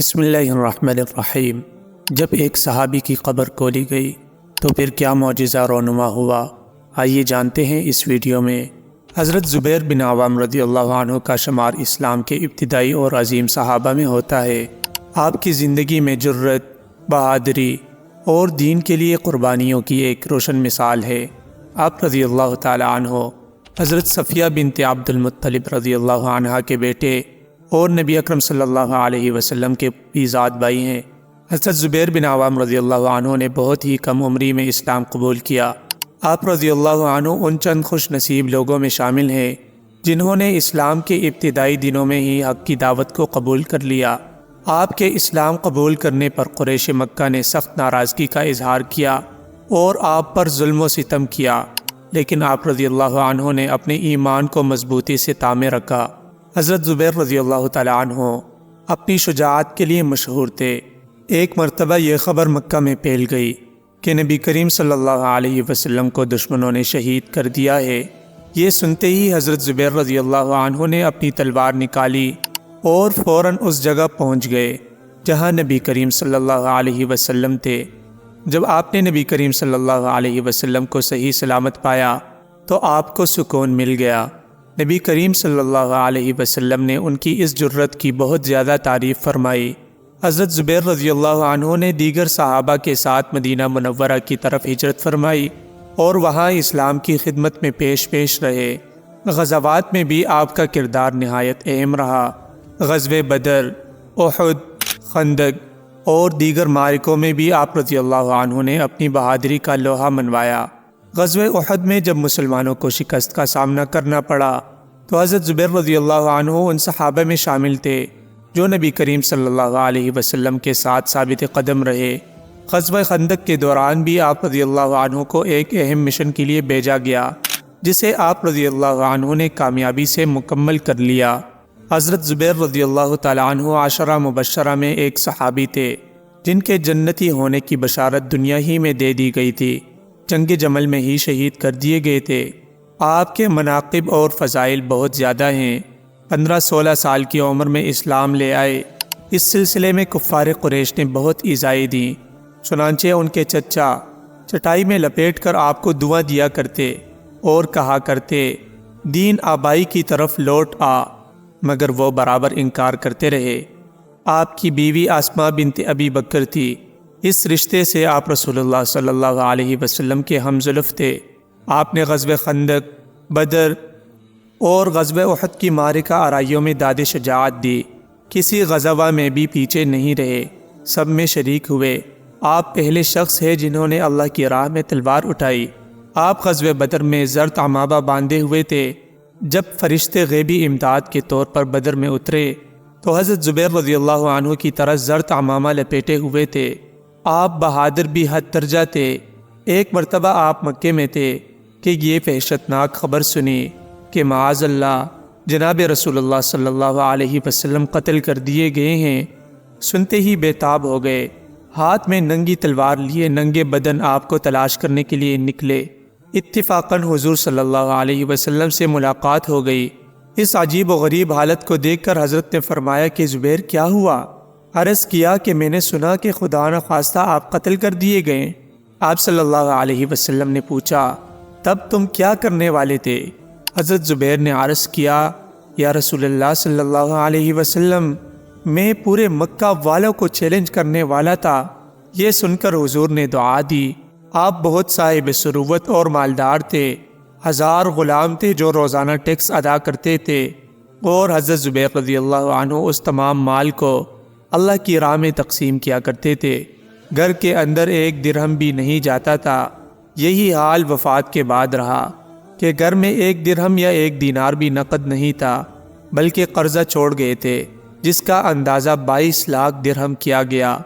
بسم اللہ الرحمن الرحیم۔ جب ایک صحابی کی قبر کھولی گئی تو پھر کیا معجزہ رونما ہوا، آئیے جانتے ہیں اس ویڈیو میں۔ حضرت زبیر بن عوام رضی اللہ عنہ کا شمار اسلام کے ابتدائی اور عظیم صحابہ میں ہوتا ہے۔ آپ کی زندگی میں جرت، بہادری اور دین کے لیے قربانیوں کی ایک روشن مثال ہے۔ آپ رضی اللہ تعالی عنہ حضرت صفیہ بنت عبد المطلب رضی اللہ عنہ کے بیٹے اور نبی اکرم صلی اللہ علیہ وسلم کے بیزاد بھائی ہیں۔ حضرت زبیر بن عوام رضی اللہ عنہ نے بہت ہی کم عمری میں اسلام قبول کیا۔ آپ رضی اللہ عنہ ان چند خوش نصیب لوگوں میں شامل ہیں جنہوں نے اسلام کے ابتدائی دنوں میں ہی حق کی دعوت کو قبول کر لیا۔ آپ کے اسلام قبول کرنے پر قریش مکہ نے سخت ناراضگی کا اظہار کیا اور آپ پر ظلم و ستم کیا، لیکن آپ رضی اللہ عنہ نے اپنے ایمان کو مضبوطی سے تامے رکھا۔ حضرت زبیر رضی اللہ تعالی عنہ اپنی شجاعت کے لیے مشہور تھے۔ ایک مرتبہ یہ خبر مکہ میں پھیل گئی کہ نبی کریم صلی اللہ علیہ وسلم کو دشمنوں نے شہید کر دیا ہے۔ یہ سنتے ہی حضرت زبیر رضی اللہ عنہ نے اپنی تلوار نکالی اور فوراً اس جگہ پہنچ گئے جہاں نبی کریم صلی اللہ علیہ وسلم تھے۔ جب آپ نے نبی کریم صلی اللہ علیہ وسلم کو صحیح سلامت پایا تو آپ کو سکون مل گیا۔ نبی کریم صلی اللہ علیہ وسلم نے ان کی اس جرت کی بہت زیادہ تعریف فرمائی۔ حضرت زبیر رضی اللہ عنہ نے دیگر صحابہ کے ساتھ مدینہ منورہ کی طرف ہجرت فرمائی اور وہاں اسلام کی خدمت میں پیش رہے۔ غزوات میں بھی آپ کا کردار نہایت اہم رہا۔ غزوہ بدر، احد، خندق اور دیگر معرکوں میں بھی آپ رضی اللہ عنہ نے اپنی بہادری کا لوہا منوایا۔ غزوہ احد میں جب مسلمانوں کو شکست کا سامنا کرنا پڑا تو حضرت زبیر رضی اللہ عنہ ان صحابہ میں شامل تھے جو نبی کریم صلی اللہ علیہ وسلم کے ساتھ ثابت قدم رہے۔ غزوہ خندق کے دوران بھی آپ رضی اللہ عنہ کو ایک اہم مشن کے لیے بھیجا گیا جسے آپ رضی اللہ عنہ نے کامیابی سے مکمل کر لیا۔ حضرت زبیر رضی اللہ تعالی عنہ عشرہ مبشرہ میں ایک صحابی تھے جن کے جنتی ہونے کی بشارت دنیا ہی میں دے دی گئی تھی، جنگ جمل میں ہی شہید کر دیے گئے تھے۔ آپ کے مناقب اور فضائل بہت زیادہ ہیں۔ 15-16 سال کی عمر میں اسلام لے آئے۔ اس سلسلے میں کفار قریش نے بہت ایذائیں دیں، چنانچہ ان کے چچا چٹائی میں لپیٹ کر آپ کو دعا دیا کرتے اور کہا کرتے دین آبائی کی طرف لوٹ آ، مگر وہ برابر انکار کرتے رہے۔ آپ کی بیوی اسماء بنت ابی بکر تھی۔ اس رشتے سے آپ رسول اللہ صلی اللہ علیہ وسلم کے ہمزلف تھے۔ آپ نے غزوہ خندق، بدر اور غزوہ احد کی معرکہ آرائیوں میں داد شجاعت دی۔ کسی غزوہ میں بھی پیچھے نہیں رہے، سب میں شریک ہوئے۔ آپ پہلے شخص ہیں جنہوں نے اللہ کی راہ میں تلوار اٹھائی۔ آپ غزوہ بدر میں زرد عمامہ باندھے ہوئے تھے۔ جب فرشتے غیبی امداد کے طور پر بدر میں اترے تو حضرت زبیر رضی اللہ عنہ کی طرح زرد عمامہ لپیٹے ہوئے تھے۔ آپ بہادر بھی حد درجہ تھے۔ ایک مرتبہ آپ مکے میں تھے کہ یہ وحشتناک خبر سنی کہ معاذ اللہ جناب رسول اللہ صلی اللہ علیہ وسلم قتل کر دیے گئے ہیں۔ سنتے ہی بے تاب ہو گئے۔ ہاتھ میں ننگی تلوار لیے ننگے بدن آپ کو تلاش کرنے کے لیے نکلے۔ اتفاقاً حضور صلی اللہ علیہ وسلم سے ملاقات ہو گئی۔ اس عجیب و غریب حالت کو دیکھ کر حضرت نے فرمایا کہ زبیر کیا ہوا؟ عرض کیا کہ میں نے سنا کہ خدا نخواستہ آپ قتل کر دیے گئے۔ آپ صلی اللہ علیہ وسلم نے پوچھا تب تم کیا کرنے والے تھے؟ حضرت زبیر نے عرض کیا یا رسول اللہ صلی اللہ علیہ وسلم، میں پورے مکہ والوں کو چیلنج کرنے والا تھا۔ یہ سن کر حضور نے دعا دی۔ آپ بہت صاحب ثروت اور مالدار تھے۔ 1000 غلام تھے جو روزانہ ٹیکس ادا کرتے تھے، اور حضرت زبیر رضی اللہ عنہ اس تمام مال کو اللہ کی راہ میں تقسیم کیا کرتے تھے۔ گھر کے اندر 1 درہم بھی نہیں جاتا تھا۔ یہی حال وفات کے بعد رہا کہ گھر میں 1 درہم یا 1 دینار بھی نقد نہیں تھا، بلکہ قرضہ چھوڑ گئے تھے جس کا اندازہ 22 لاکھ درہم کیا گیا،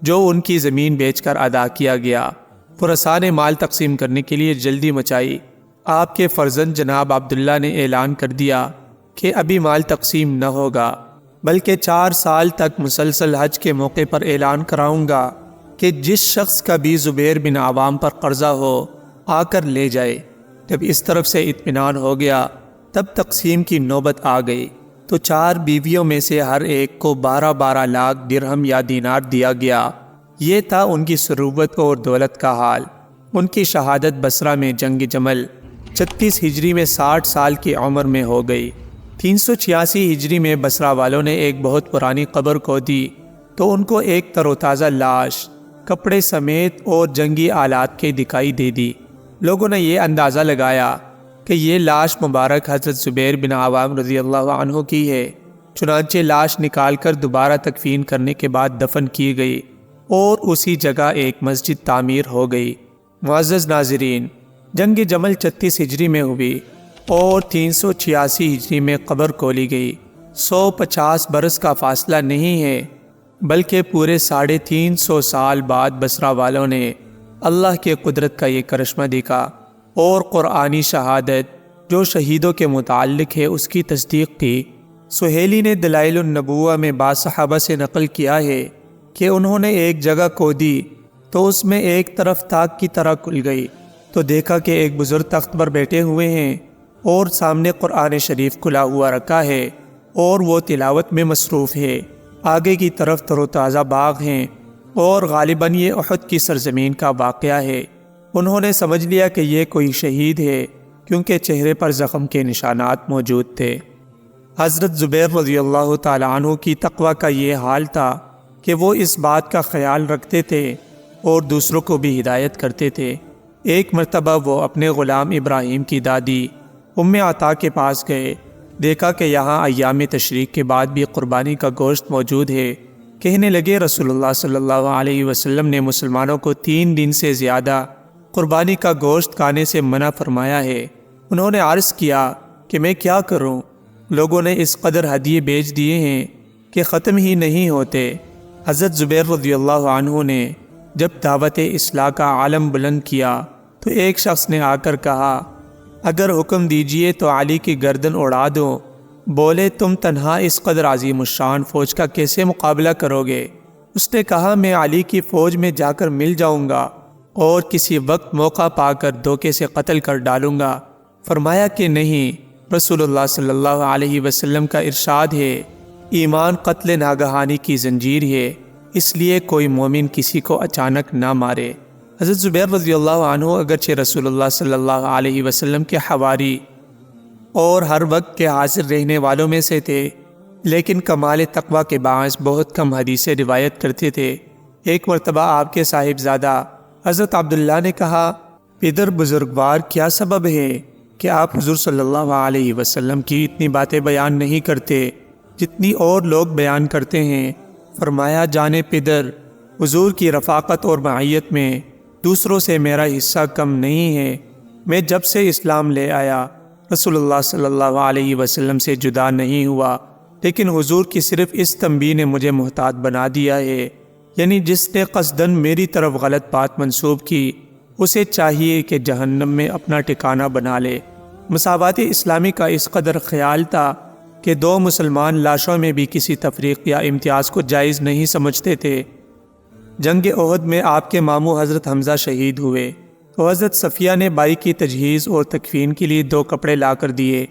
جو ان کی زمین بیچ کر ادا کیا گیا۔ ورثاء نے مال تقسیم کرنے کے لیے جلدی مچائی۔ آپ کے فرزند جناب عبداللہ نے اعلان کر دیا کہ ابھی مال تقسیم نہ ہوگا، بلکہ 4 سال تک مسلسل حج کے موقع پر اعلان کراؤں گا کہ جس شخص کا بھی زبیر بن عوام پر قرضہ ہو آ کر لے جائے۔ جب اس طرف سے اطمینان ہو گیا تب تقسیم کی نوبت آ گئی۔ تو 4 بیویوں میں سے ہر ایک کو 12 لاکھ درہم یا دینار دیا گیا۔ یہ تھا ان کی ثروت اور دولت کا حال۔ ان کی شہادت بصرہ میں جنگ جمل 36 ہجری میں 60 سال کی عمر میں ہو گئی۔ 386 ہجری میں بصرہ والوں نے ایک بہت پرانی قبر کو دی تو ان کو ایک تر و تازہ لاش کپڑے سمیت اور جنگی آلات کے دکھائی دے دی۔ لوگوں نے یہ اندازہ لگایا کہ یہ لاش مبارک حضرت زبیر بن عوام رضی اللہ عنہ کی ہے۔ چنانچہ لاش نکال کر دوبارہ تکفین کرنے کے بعد دفن کی گئی اور اسی جگہ ایک مسجد تعمیر ہو گئی۔ معزز ناظرین، جنگ جمل 36 ہجری میں ہوئی اور 386 ہجری میں قبر کھولی گئی۔ 150 برس کا فاصلہ نہیں ہے، بلکہ پورے 350 سال بعد بصرہ والوں نے اللہ کے قدرت کا یہ کرشمہ دیکھا اور قرآنی شہادت جو شہیدوں کے متعلق ہے اس کی تصدیق کی۔ سہیلی نے دلائل النبوہ میں بعض صحابہ سے نقل کیا ہے کہ انہوں نے ایک جگہ کھودی تو اس میں ایک طرف تاک کی طرح کھل گئی تو دیکھا کہ ایک بزرگ تخت پر بیٹھے ہوئے ہیں اور سامنے قرآن شریف کھلا ہوا رکھا ہے اور وہ تلاوت میں مصروف ہے۔ آگے کی طرف تر و تازہ باغ ہیں اور غالباً یہ احد کی سرزمین کا واقعہ ہے۔ انہوں نے سمجھ لیا کہ یہ کوئی شہید ہے کیونکہ چہرے پر زخم کے نشانات موجود تھے۔ حضرت زبیر رضی اللہ تعالیٰ عنہ کی تقوی کا یہ حال تھا کہ وہ اس بات کا خیال رکھتے تھے اور دوسروں کو بھی ہدایت کرتے تھے۔ ایک مرتبہ وہ اپنے غلام ابراہیم کی دادی ام عطا کے پاس گئے، دیکھا کہ یہاں ایام تشریق کے بعد بھی قربانی کا گوشت موجود ہے۔ کہنے لگے رسول اللہ صلی اللہ علیہ وسلم نے مسلمانوں کو 3 دن سے زیادہ قربانی کا گوشت کھانے سے منع فرمایا ہے۔ انہوں نے عرض کیا کہ میں کیا کروں؟ لوگوں نے اس قدر ہدیے بیچ دیے ہیں کہ ختم ہی نہیں ہوتے۔ حضرت زبیر رضی اللہ عنہ نے جب دعوت اصلاح کا عالم بلند کیا تو ایک شخص نے آ کر کہا، اگر حکم دیجئے تو علی کی گردن اڑا دو۔ بولے، تم تنہا اس قدر عظیم الشان فوج کا کیسے مقابلہ کرو گے؟ اس نے کہا، میں علی کی فوج میں جا کر مل جاؤں گا اور کسی وقت موقع پا کر دھوکے سے قتل کر ڈالوں گا۔ فرمایا کہ نہیں، رسول اللہ صلی اللہ علیہ وسلم کا ارشاد ہے، ایمان قتل ناگہانی کی زنجیر ہے، اس لیے کوئی مومن کسی کو اچانک نہ مارے۔ حضرت زبیر رضی اللہ عنہ اگرچہ رسول اللہ صلی اللہ علیہ وسلم کے حواری اور ہر وقت کے حاضر رہنے والوں میں سے تھے، لیکن کمال تقوی کے باعث بہت کم حدیثیں روایت کرتے تھے۔ ایک مرتبہ آپ کے صاحبزادہ حضرت عبداللہ نے کہا، پدر بزرگوار، کیا سبب ہے کہ آپ حضور صلی اللہ علیہ وسلم کی اتنی باتیں بیان نہیں کرتے جتنی اور لوگ بیان کرتے ہیں؟ فرمایا، جانے پدر، حضور کی رفاقت اور معیت میں دوسروں سے میرا حصہ کم نہیں ہے۔ میں جب سے اسلام لے آیا رسول اللہ صلی اللہ علیہ وسلم سے جدا نہیں ہوا، لیکن حضور کی صرف اس تنبیہ نے مجھے محتاط بنا دیا ہے، یعنی جس نے قصداً میری طرف غلط بات منسوب کی اسے چاہیے کہ جہنم میں اپنا ٹھکانہ بنا لے۔ مساوات اسلامی کا اس قدر خیال تھا کہ 2 مسلمان لاشوں میں بھی کسی تفریق یا امتیاز کو جائز نہیں سمجھتے تھے۔ جنگ احد میں آپ کے ماموں حضرت حمزہ شہید ہوئے تو حضرت صفیہ نے بائی کی تجہیز اور تکفین کے لیے 2 کپڑے لا کر دیے،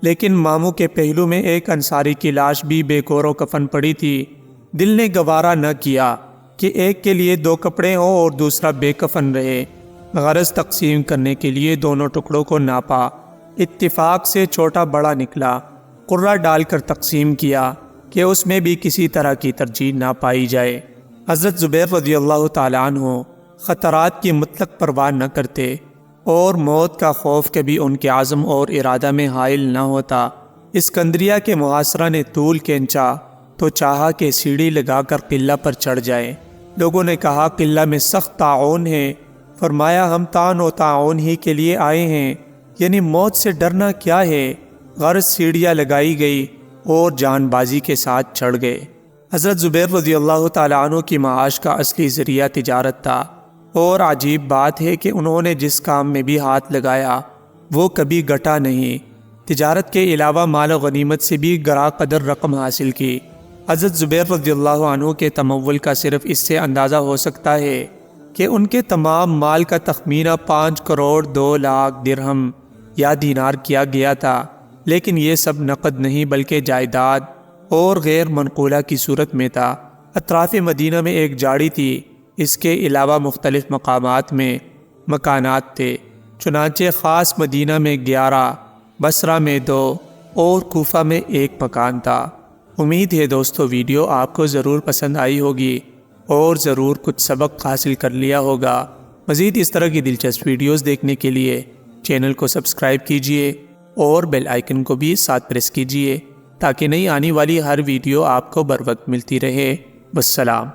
لیکن ماموں کے پہلو میں ایک انصاری کی لاش بھی بے کور و کفن پڑی تھی۔ دل نے گوارا نہ کیا کہ ایک کے لیے 2 کپڑے ہوں اور دوسرا بے کفن رہے۔ غرض تقسیم کرنے کے لیے دونوں ٹکڑوں کو ناپا، اتفاق سے چھوٹا بڑا نکلا، قرہ ڈال کر تقسیم کیا کہ اس میں بھی کسی طرح کی ترجیح نہ پائی جائے۔ حضرت زبیر رضی اللہ تعالیٰ عنہ خطرات کی مطلق پرواہ نہ کرتے اور موت کا خوف کبھی ان کے عزم اور ارادہ میں حائل نہ ہوتا۔ اسکندریہ کے محاصرہ نے طول کھینچا تو چاہا کہ سیڑھی لگا کر قلعہ پر چڑھ جائے۔ لوگوں نے کہا، قلعہ میں سخت طاعون ہے۔ فرمایا، ہم طعن و طاعون ہی کے لیے آئے ہیں، یعنی موت سے ڈرنا کیا ہے؟ غرض سیڑھیاں لگائی گئی اور جان بازی کے ساتھ چڑھ گئے۔ حضرت زبیر رضی اللہ تعالیٰ عنہ کی معاش کا اصلی ذریعہ تجارت تھا، اور عجیب بات ہے کہ انہوں نے جس کام میں بھی ہاتھ لگایا وہ کبھی گٹا نہیں۔ تجارت کے علاوہ مال و غنیمت سے بھی گراں قدر رقم حاصل کی۔ حضرت زبیر رضی اللہ عنہ کے تمول کا صرف اس سے اندازہ ہو سکتا ہے کہ ان کے تمام مال کا تخمینہ 5 کروڑ 2 لاکھ درہم یا دینار کیا گیا تھا، لیکن یہ سب نقد نہیں بلکہ جائیداد اور غیر منقولہ کی صورت میں تھا۔ اطراف مدینہ میں ایک جھاڑی تھی، اس کے علاوہ مختلف مقامات میں مکانات تھے، چنانچہ خاص مدینہ میں 11، بصرہ میں 2 اور کوفہ میں 1 مکان تھا۔ امید ہے دوستو ویڈیو آپ کو ضرور پسند آئی ہوگی اور ضرور کچھ سبق حاصل کر لیا ہوگا۔ مزید اس طرح کی دلچسپ ویڈیوز دیکھنے کے لیے چینل کو سبسکرائب کیجئے اور بیل آئیکن کو بھی ساتھ پریس کیجئے تاکہ نئی آنے والی ہر ویڈیو آپ کو بر وقت ملتی رہے۔ والسلام۔